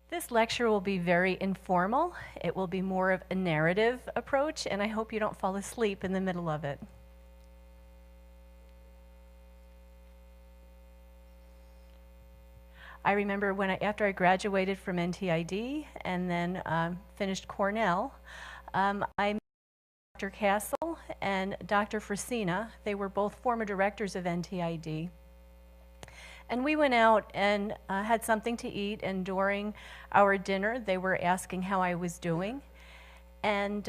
This lecture will be very informal. It will be more of a narrative approach, and I hope you don't fall asleep in the middle of it. I remember after I graduated from NTID and then finished Cornell, I met Dr. Castle and Dr. Frasina. They were both former directors of NTID. And we went out and had something to eat, and during our dinner, they were asking how I was doing. And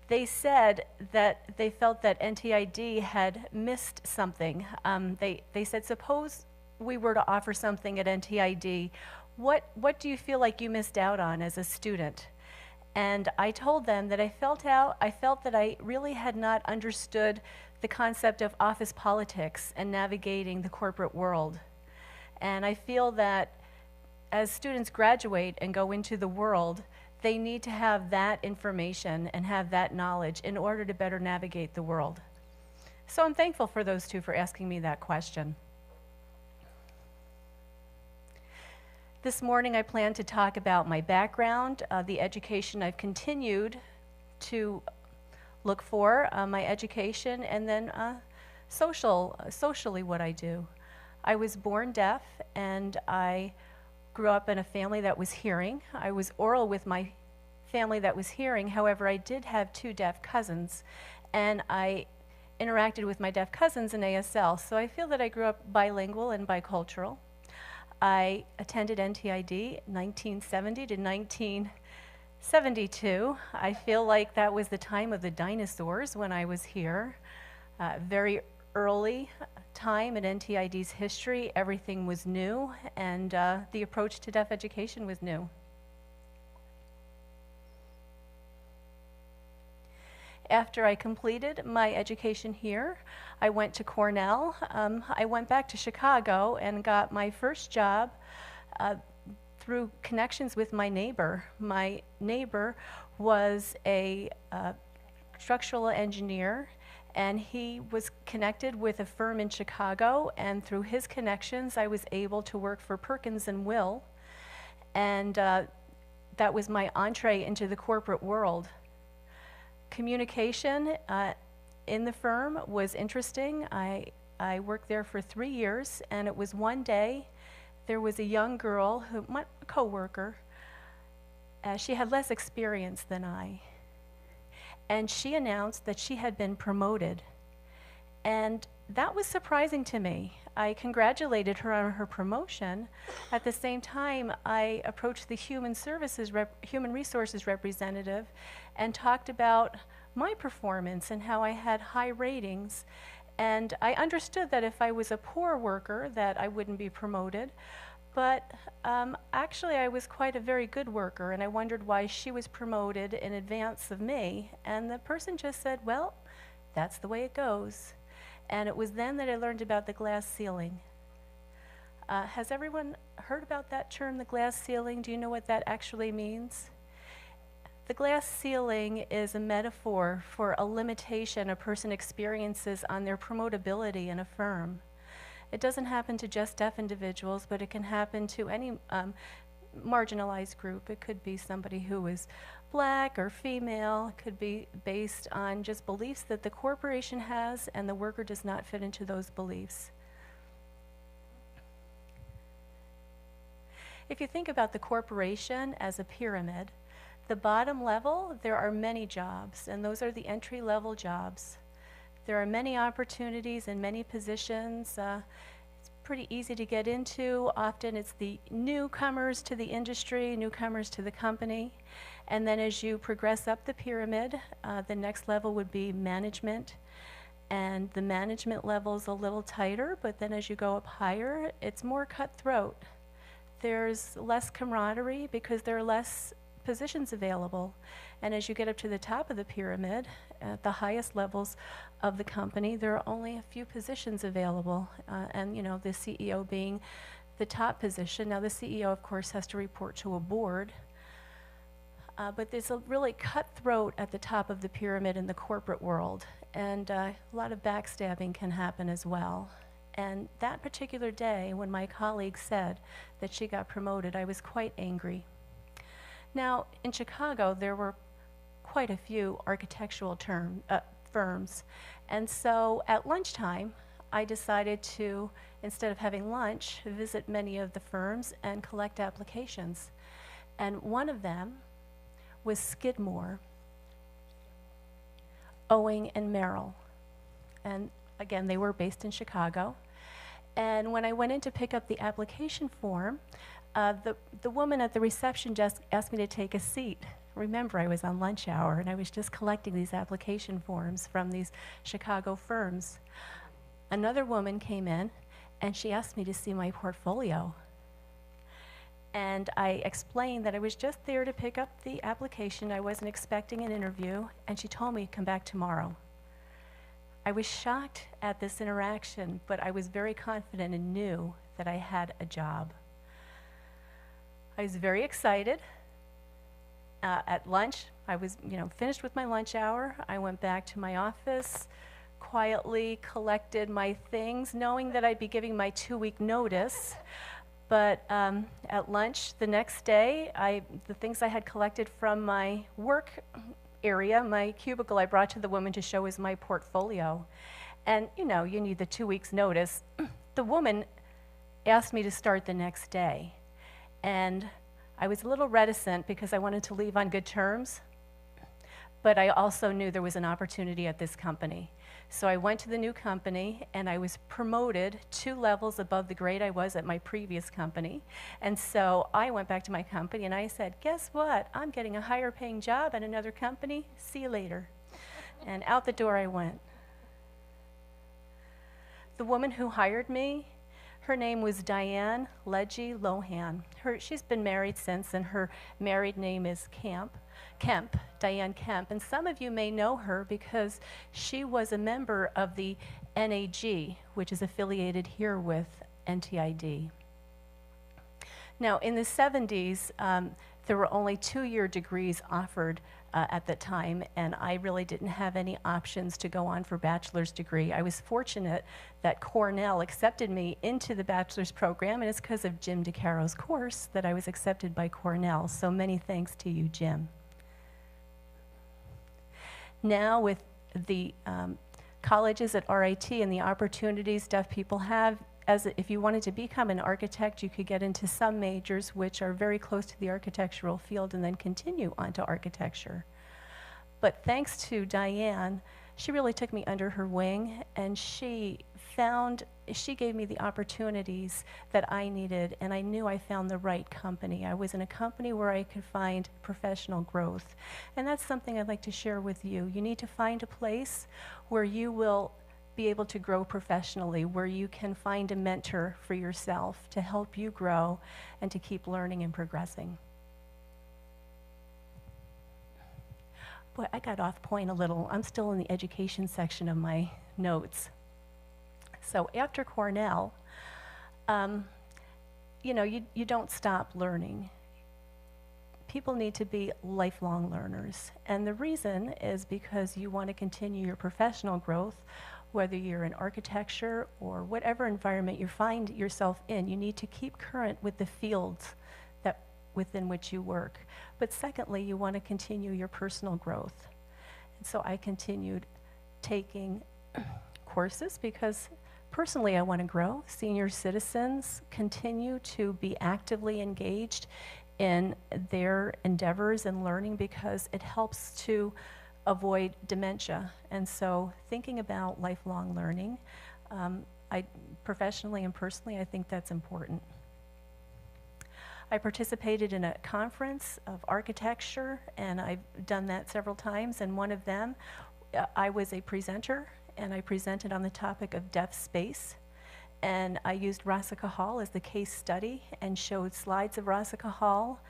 they said that they felt that NTID had missed something. They said, suppose we were to offer something at NTID, what do you feel like you missed out on as a student? And I told them that I felt that I really had not understood the concept of office politics and navigating the corporate world. And I feel that as students graduate and go into the world, they need to have that information and have that knowledge in order to better navigate the world. So I'm thankful for those two for asking me that question. This morning I plan to talk about my background, the education I've continued to look for, my education, and then socially what I do. I was born deaf, and I grew up in a family that was hearing. I was oral with my family that was hearing. However, I did have two deaf cousins, and I interacted with my deaf cousins in ASL, so I feel that I grew up bilingual and bicultural. I attended NTID 1970 to 1972. I feel like that was the time of the dinosaurs when I was here. Very early time in NTID's history, everything was new, and the approach to deaf education was new. After I completed my education here, I went to Cornell. I went back to Chicago and got my first job through connections with my neighbor. My neighbor was a structural engineer, and he was connected with a firm in Chicago, and through his connections I was able to work for Perkins and Will, and that was my entree into the corporate world. Communication in the firm was interesting. I worked there for 3 years, and it was one day there was a young girl, my coworker, she had less experience than I, and she announced that she had been promoted, and that was surprising to me. I congratulated her on her promotion. At the same time, I approached the human resources representative and talked about my performance and how I had high ratings. And I understood that if I was a poor worker that I wouldn't be promoted, but actually I was quite a very good worker, and I wondered why she was promoted in advance of me. And the person just said, well, that's the way it goes. And it was then that I learned about the glass ceiling. Has everyone heard about that term, the glass ceiling? Do you know what that actually means? The glass ceiling is a metaphor for a limitation a person experiences on their promotability in a firm. It doesn't happen to just deaf individuals, but it can happen to any marginalized group. It could be somebody who is black or female. It could be based on just beliefs that the corporation has, and the worker does not fit into those beliefs. If you think about the corporation as a pyramid, the bottom level, there are many jobs, and those are the entry-level jobs. There are many opportunities and many positions. It's pretty easy to get into. Often it's the newcomers to the industry, newcomers to the company. And then as you progress up the pyramid, the next level would be management. And the management level is a little tighter, but then as you go up higher, it's more cutthroat. There's less camaraderie because there are less positions available. And as you get up to the top of the pyramid, at the highest levels of the company, there are only a few positions available, and you know, the CEO being the top position. Now the CEO, of course, has to report to a board, but there's a really cutthroat at the top of the pyramid in the corporate world, and a lot of backstabbing can happen as well. And that particular day, when my colleague said that she got promoted, I was quite angry. Now, in Chicago, there were quite a few architectural firms. And so at lunchtime, I decided to, instead of having lunch, visit many of the firms and collect applications. And one of them was Skidmore, Owing and Merrill. And again, they were based in Chicago. And when I went in to pick up the application form, the woman at the reception desk asked me to take a seat. Remember, I was on lunch hour and I was just collecting these application forms from these Chicago firms. Another woman came in and she asked me to see my portfolio. And I explained that I was just there to pick up the application. I wasn't expecting an interview, and she told me to come back tomorrow. I was shocked at this interaction, but I was very confident and knew that I had a job. I was very excited. At lunch, I was finished with my lunch hour. I went back to my office, quietly collected my things, knowing that I'd be giving my 2-week notice. But at lunch the next day, the things I had collected from my work area, my cubicle, I brought to the woman to show as my portfolio. And you need the 2 weeks notice. The woman asked me to start the next day. And I was a little reticent because I wanted to leave on good terms. But I also knew there was an opportunity at this company. So I went to the new company and I was promoted 2 levels above the grade I was at my previous company. And so I went back to my company and I said, guess what? I'm getting a higher paying job at another company. See you later. And out the door I went. The woman who hired me, her name was Diane Leggy Lohan. She's been married since, and her married name is Diane Kemp. And some of you may know her because she was a member of the NAG, which is affiliated here with NTID. Now, in the 70s, there were only 2-year degrees offered at the time, and I really didn't have any options to go on for bachelor's degree. I was fortunate that Cornell accepted me into the bachelor's program, and it's because of Jim DeCaro's course that I was accepted by Cornell. So many thanks to you, Jim. Now with the colleges at RIT and the opportunities deaf people have, if you wanted to become an architect, you could get into some majors which are very close to the architectural field and then continue onto architecture. But thanks to Diane, she really took me under her wing, and she gave me the opportunities that I needed, and I knew I found the right company. I was in a company where I could find professional growth. And that's something I'd like to share with you. You need to find a place where you will be able to grow professionally, where you can find a mentor for yourself to help you grow and to keep learning and progressing. Boy, I got off point a little. I'm still in the education section of my notes. So after Cornell, you don't stop learning. People need to be lifelong learners. And the reason is because you want to continue your professional growth. Whether you're in architecture or whatever environment you find yourself in, you need to keep current with the fields within which you work. But secondly, you want to continue your personal growth. And so I continued taking courses because personally I want to grow. Senior citizens continue to be actively engaged in their endeavors and learning because it helps to avoid dementia. And so thinking about lifelong learning, professionally and personally, I think that's important. I participated in a conference of architecture, and I've done that several times, and one of them, I was a presenter, and I presented on the topic of deaf space. And I used Rossica Hall as the case study and showed slides of Rossica Hall,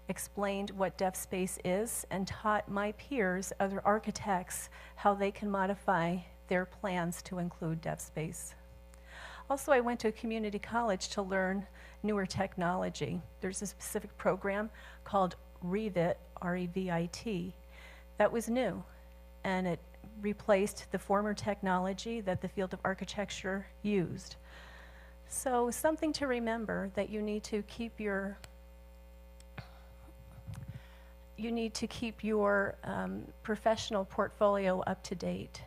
explained what deaf space is, and taught my peers, other architects, how they can modify their plans to include deaf space. Also, I went to a community college to learn newer technology. There's a specific program called Revit, R-E-V-I-T, that was new, and it replaced the former technology that the field of architecture used. So something to remember, that you need to keep your professional portfolio up to date.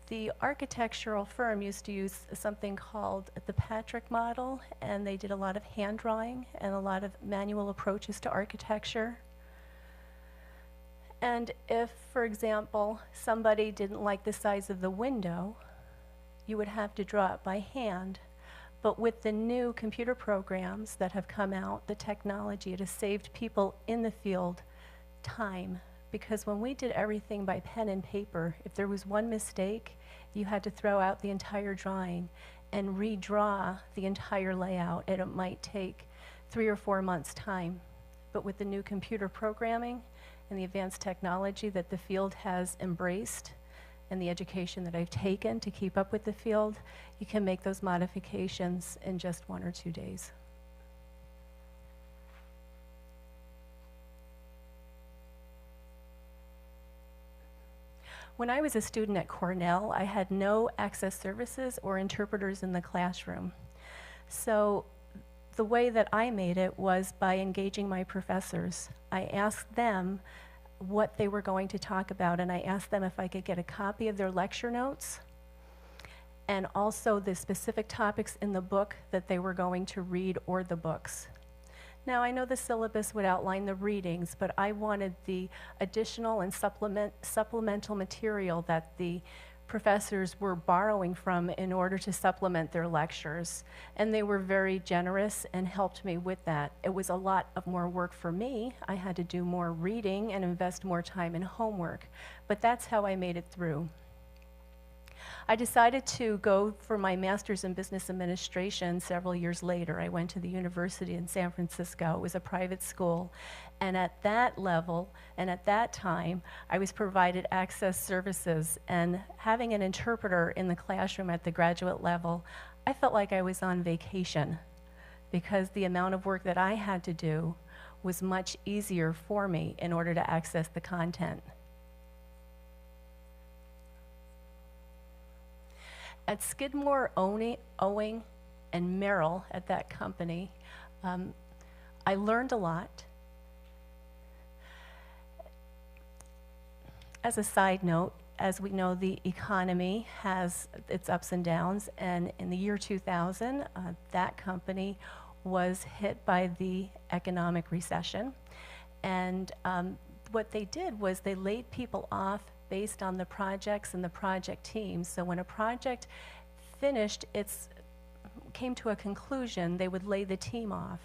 The architectural firm used to use something called the Patrick model, and they did a lot of hand drawing and a lot of manual approaches to architecture. And if, for example, somebody didn't like the size of the window, you would have to draw it by hand. But with the new computer programs that have come out, the technology, it has saved people in the field time. Because when we did everything by pen and paper, if there was one mistake, you had to throw out the entire drawing and redraw the entire layout, and it might take 3 or 4 months' time. But with the new computer programming and the advanced technology that the field has embraced, and the education that I've taken to keep up with the field, you can make those modifications in just 1 or 2 days. When I was a student at Cornell, I had no access services or interpreters in the classroom. So the way that I made it was by engaging my professors. I asked them what they were going to talk about, and I asked them if I could get a copy of their lecture notes and also the specific topics in the book that they were going to read, or the books. Now, I know the syllabus would outline the readings, but I wanted the additional and supplemental material that the professors were borrowing from in order to supplement their lectures. And they were very generous and helped me with that. It was a lot of more work for me. I had to do more reading and invest more time in homework, but that's how I made it through. I decided to go for my master's in business administration several years later. I went to the university in San Francisco. It was a private school. And at that level, and at that time, I was provided access services. And having an interpreter in the classroom at the graduate level, I felt like I was on vacation, because the amount of work that I had to do was much easier for me in order to access the content. At Skidmore, Owing, and Merrill, at that company, I learned a lot. As a side note, as we know, the economy has its ups and downs, and in the year 2000, that company was hit by the economic recession. And what they did was they laid people off based on the projects and the project teams. So when a project finished, came to a conclusion, they would lay the team off.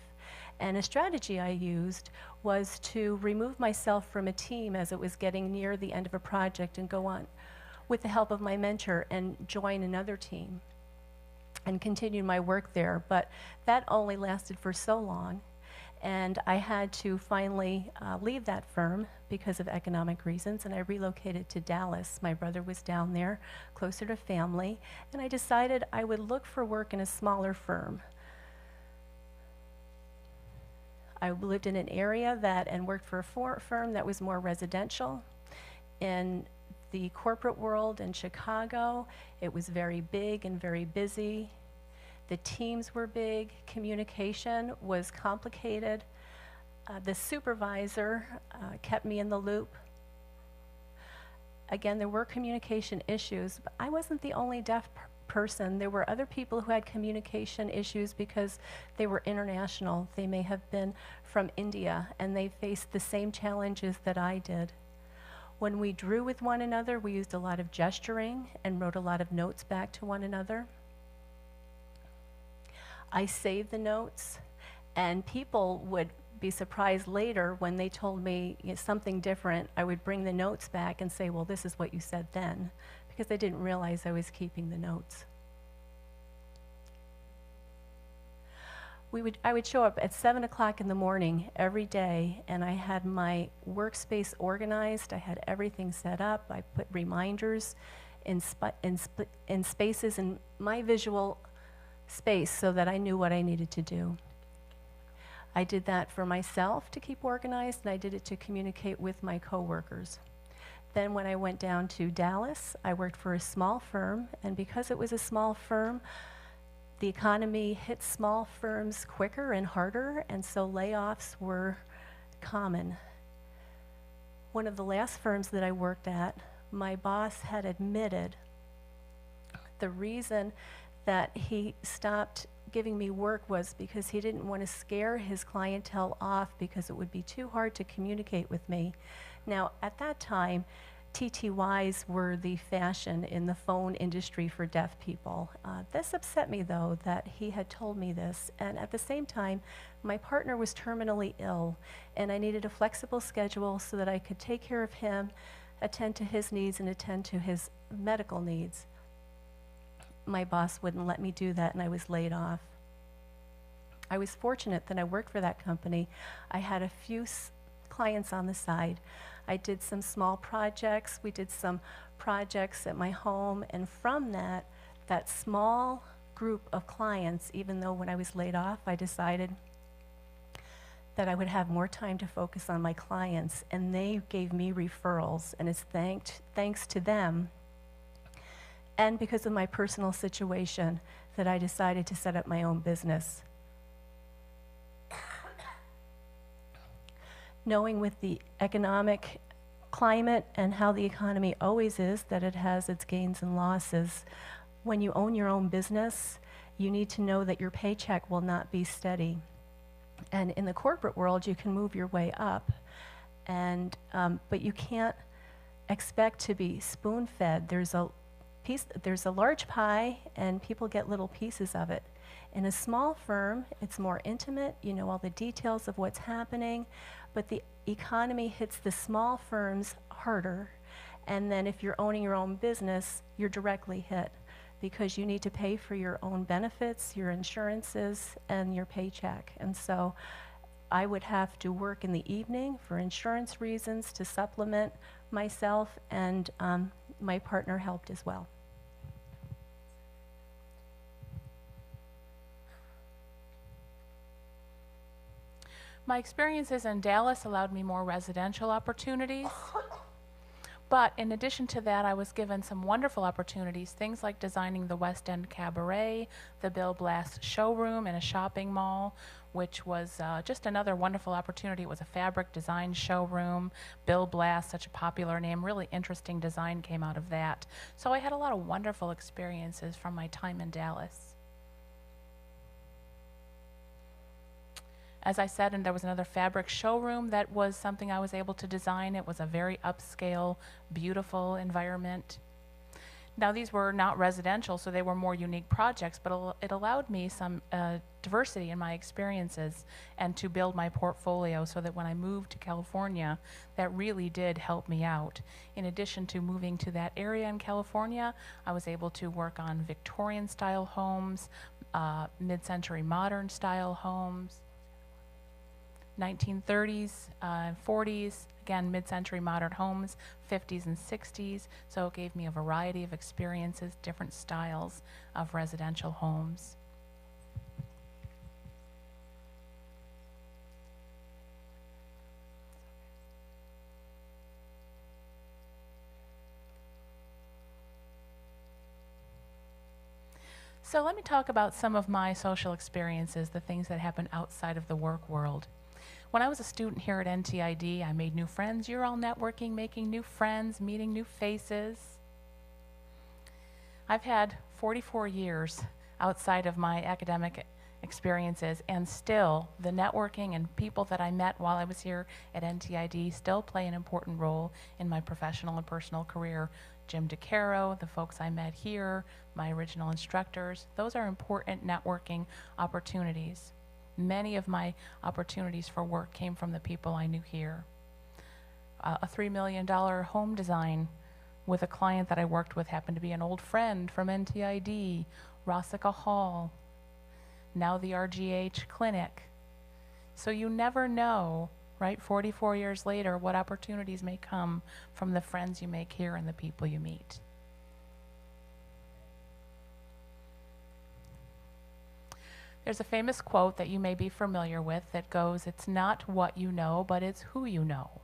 And a strategy I used was to remove myself from a team as it was getting near the end of a project and go on with the help of my mentor and join another team and continue my work there. But that only lasted for so long. And I had to finally leave that firm because of economic reasons, and I relocated to Dallas. My brother was down there, closer to family, and I decided I would look for work in a smaller firm. I lived in an area and worked for a firm that was more residential. In the corporate world in Chicago, it was very big and very busy. The teams were big, communication was complicated. The supervisor kept me in the loop. Again, there were communication issues, but I wasn't the only deaf person. There were other people who had communication issues because they were international. They may have been from India, and they faced the same challenges that I did. When we drew with one another, we used a lot of gesturing and wrote a lot of notes back to one another. I saved the notes, and people would be surprised later when they told me something different. I would bring the notes back and say, well, this is what you said then, because they didn't realize I was keeping the notes. I would show up at 7 o'clock in the morning every day, and I had my workspace organized. I had everything set up. I put reminders in spaces in my visual space so that I knew what I needed to do. I did that for myself to keep organized, and I did it to communicate with my coworkers. Then when I went down to Dallas, I worked for a small firm, and because it was a small firm, the economy hit small firms quicker and harder, and so layoffs were common. One of the last firms that I worked at, my boss had admitted the reason that he stopped giving me work was because he didn't want to scare his clientele off because it would be too hard to communicate with me. Now, at that time, TTYs were the fashion in the phone industry for deaf people. This upset me, though, that he had told me this. And at the same time, my partner was terminally ill, and I needed a flexible schedule so that I could take care of him, attend to his needs, and attend to his medical needs. My boss wouldn't let me do that, and I was laid off. I was fortunate that I worked for that company. I had a few clients on the side. I did some small projects. We did some projects at my home, and from that small group of clients, even though when I was laid off, I decided that I would have more time to focus on my clients, and they gave me referrals, and it's thanks to them and because of my personal situation that I decided to set up my own business. Knowing with the economic climate and how the economy always is, that it has its gains and losses, when you own your own business, you need to know that your paycheck will not be steady. And in the corporate world, you can move your way up, but you can't expect to be spoon-fed. There's a large pie, and people get little pieces of it. In a small firm, it's more intimate. You know all the details of what's happening, but the economy hits the small firms harder. And then if you're owning your own business, you're directly hit because you need to pay for your own benefits, your insurances, and your paycheck. And so I would have to work in the evening for insurance reasons to supplement myself, and my partner helped as well. My experiences in Dallas allowed me more residential opportunities. But in addition to that, I was given some wonderful opportunities, things like designing the West End Cabaret, the Bill Blass showroom in a shopping mall, which was just another wonderful opportunity. It was a fabric design showroom. Bill Blass, such a popular name, really interesting design came out of that. So I had a lot of wonderful experiences from my time in Dallas. As I said, and there was another fabric showroom that was something I was able to design. It was a very upscale, beautiful environment. Now, these were not residential, so they were more unique projects, but it allowed me some diversity in my experiences and to build my portfolio so that when I moved to California, that really did help me out. In addition to moving to that area in California, I was able to work on Victorian-style homes, mid-century modern-style homes, 1930s, 40s, again, mid-century modern homes, 50s and 60s. So it gave me a variety of experiences, different styles of residential homes. So let me talk about some of my social experiences, the things that happen outside of the work world. When I was a student here at NTID, I made new friends. You're all networking, making new friends, meeting new faces. I've had 44 years outside of my academic experiences, and still the networking and people that I met while I was here at NTID still play an important role in my professional and personal career. Jim DeCaro, the folks I met here, my original instructors, those are important networking opportunities. Many of my opportunities for work came from the people I knew here. A $3 million home design with a client that I worked with happened to be an old friend from NTID, Rossica Hall, now the RGH Clinic. So you never know, right, 44 years later, what opportunities may come from the friends you make here and the people you meet. There's a famous quote that you may be familiar with that goes, "It's not what you know, but it's who you know."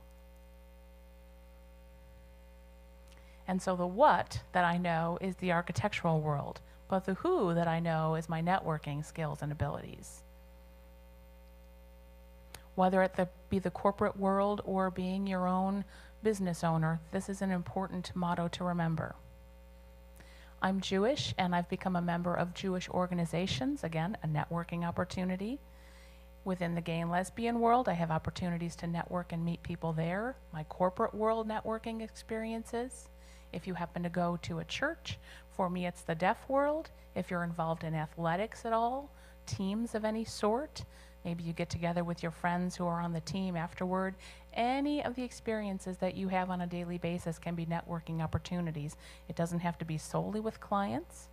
And so the what that I know is the architectural world, but the who that I know is my networking skills and abilities. Whether it be the corporate world or being your own business owner, this is an important motto to remember. I'm Jewish, and I've become a member of Jewish organizations, again, a networking opportunity. Within the gay and lesbian world, I have opportunities to network and meet people there. My corporate world networking experiences. If you happen to go to a church, for me it's the deaf world. If you're involved in athletics at all, teams of any sort, maybe you get together with your friends who are on the team afterward. Any of the experiences that you have on a daily basis can be networking opportunities. It doesn't have to be solely with clients.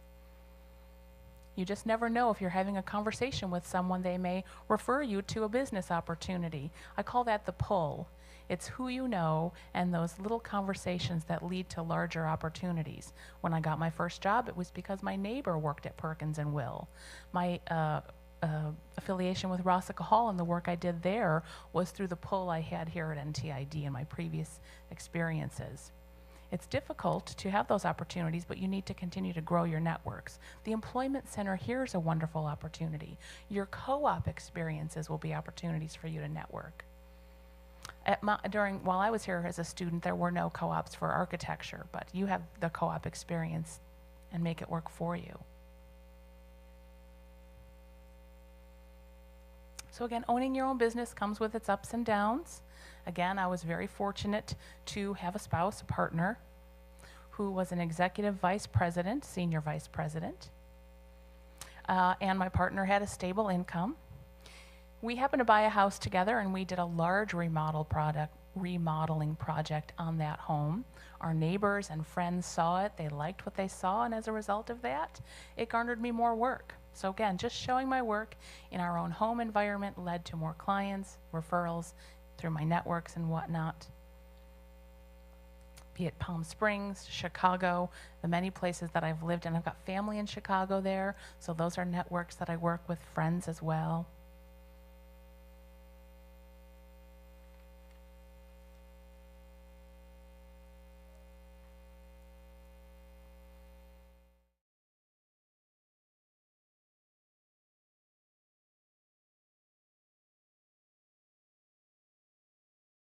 You just never know if you're having a conversation with someone, they may refer you to a business opportunity. I call that the pull. It's who you know and those little conversations that lead to larger opportunities. When I got my first job, it was because my neighbor worked at Perkins and Will. My affiliation with Rossica Hall and the work I did there was through the pull I had here at NTID and my previous experiences. It's difficult to have those opportunities, but you need to continue to grow your networks. The Employment Center here is a wonderful opportunity. Your co-op experiences will be opportunities for you to network. While I was here as a student, there were no co-ops for architecture, but you have the co-op experience and make it work for you. So again, owning your own business comes with its ups and downs. Again, I was very fortunate to have a spouse, a partner, who was an executive vice president, senior vice president, and my partner had a stable income. We happened to buy a house together, and we did a large remodeling project on that home. Our neighbors and friends saw it, they liked what they saw, and as a result of that, it garnered me more work. So again, just showing my work in our own home environment led to more clients, referrals through my networks and whatnot. Be it Palm Springs, Chicago, the many places that I've lived in. I've got family in Chicago there, so those are networks that I work with, friends as well.